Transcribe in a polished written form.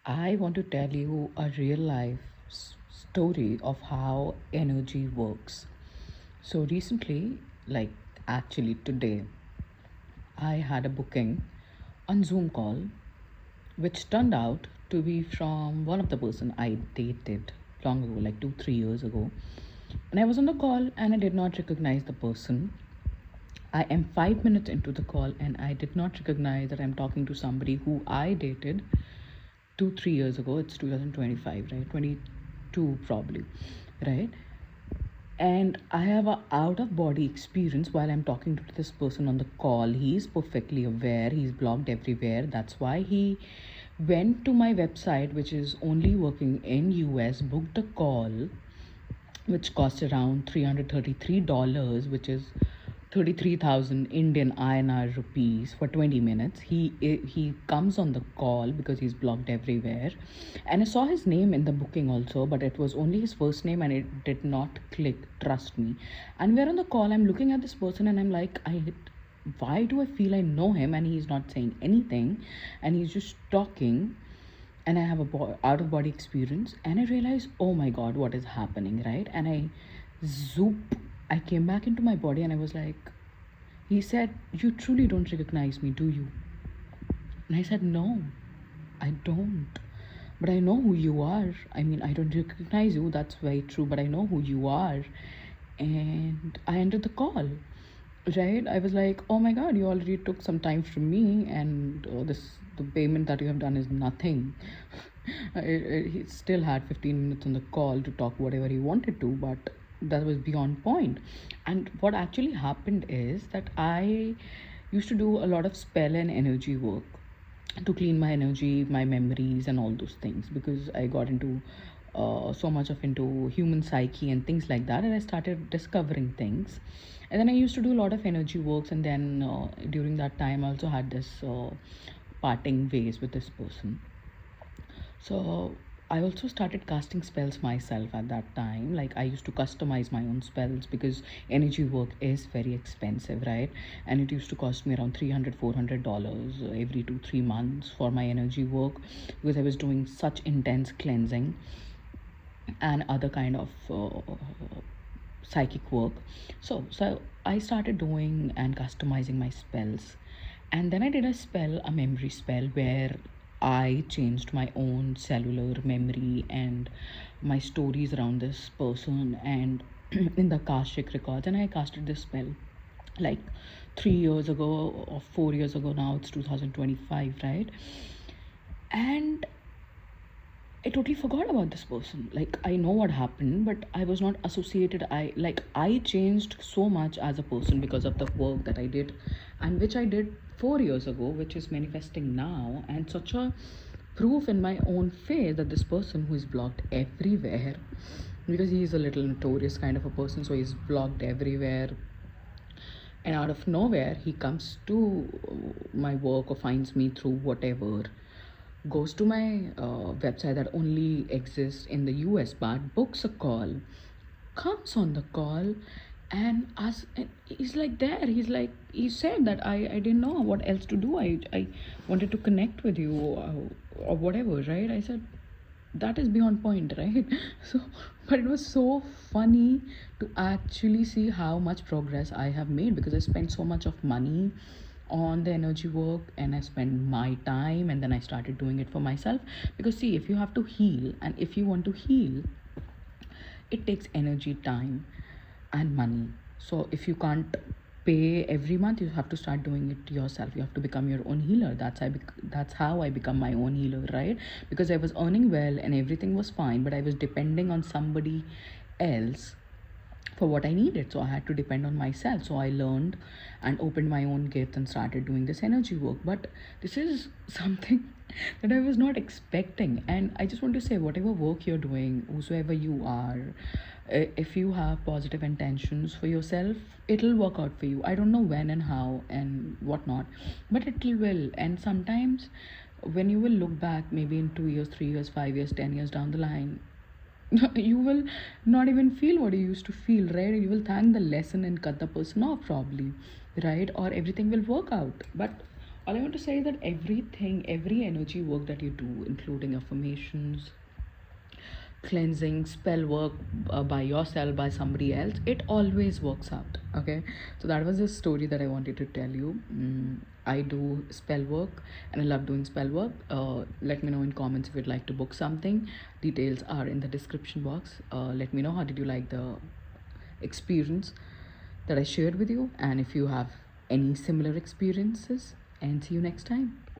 I want to tell you a real life story of how energy works. So, recently, like actually today, I had a booking on Zoom call, which turned out to be from one of the person I dated long ago, like 2, 3 years ago. And I was on the call and I did not recognize the person. I am 5 minutes into the call and I did not recognize that I'm talking to somebody who I dated 2, 3 years ago. It's 2025, right? 22 probably, right? And I have a out of body experience while I'm talking to this person on the call. He's perfectly aware, he's blocked everywhere. That's why he went to my website, which is only working in US, booked a call which cost around $333, which is 33,000 Indian INR rupees for 20 minutes. He comes on the call because he's blocked everywhere. And I saw his name in the booking also, but it was only his first name and it did not click, trust me. And we're on the call, I'm looking at this person and I'm like, why do I feel I know him and he's not saying anything and he's just talking, and I have a out of body experience, and I realized, oh my god, what is happening, right? And I came back into my body and I was like, he said, you truly don't recognize me, do you? And I said, no, I don't. But I know who you are. I mean, I don't recognize you, that's very true, but I know who you are. And I ended the call, right? I was like, oh my god, you already took some time from me, and the payment that you have done is nothing. He still had 15 minutes on the call to talk whatever he wanted to, but that was beyond point. And what actually happened is that I used to do a lot of spell and energy work to clean my energy, my memories, and all those things, because I got into so much of into human psyche and things like that, and I started discovering things. And then I used to do a lot of energy works, and then during that time I also had this parting ways with this person. So I also started casting spells myself at that time. Like, I used to customize my own spells because energy work is very expensive, right? And it used to cost me around $300 $400 every 2 3 months for my energy work, because I was doing such intense cleansing and other kind of psychic work. So I started doing and customizing my spells, and then I did a memory spell, where I changed my own cellular memory and my stories around this person and in the Akashic records, and I casted this spell like 3 years ago or 4 years ago. Now it's 2025, right? And I totally forgot about this person. Like, I know what happened, but I was not associated. I changed so much as a person because of the work that I did, and which I did 4 years ago, which is manifesting now, and such a proof in my own face that this person who is blocked everywhere, because he is a little notorious kind of a person, so he's blocked everywhere, and out of nowhere he comes to my work or finds me through whatever, goes to my website that only exists in the US, but books a call, comes on the call, and he's like there. He's like, he said that I didn't know what else to do. I wanted to connect with you, or whatever, right? I said, that is beyond point, right? So, but it was so funny to actually see how much progress I have made, because I spent so much of money on the energy work, and I spent my time, and then I started doing it for myself. Because see, if you have to heal, and if you want to heal, it takes energy, time, and money. So if you can't pay every month, you have to start doing it yourself. You have to become your own healer. That's how I become my own healer, right? Because I was earning well and everything was fine, but I was depending on somebody else for what I needed. So I had to depend on myself. So I learned and opened my own gift and started doing this energy work. But this is something that I was not expecting. And I just want to say, whatever work you're doing, whosoever you are, if you have positive intentions for yourself, it'll work out for you. I don't know when and how and whatnot, but it will. And sometimes when you will look back, maybe in 2 years, 3 years, 5 years, 10 years down the line, you will not even feel what you used to feel, right? You will thank the lesson and cut the person off, probably, right? Or everything will work out. But all I want to say is that everything, every energy work that you do, including affirmations, cleansing, spell work, by yourself, by somebody else, it always works out. Okay, so that was the story that I wanted to tell you. I do spell work and I love doing spell work. Let me know in comments if you'd like to book something. Details are in the description box. Let me know how did you like the experience that I shared with you, and if you have any similar experiences, and see you next time.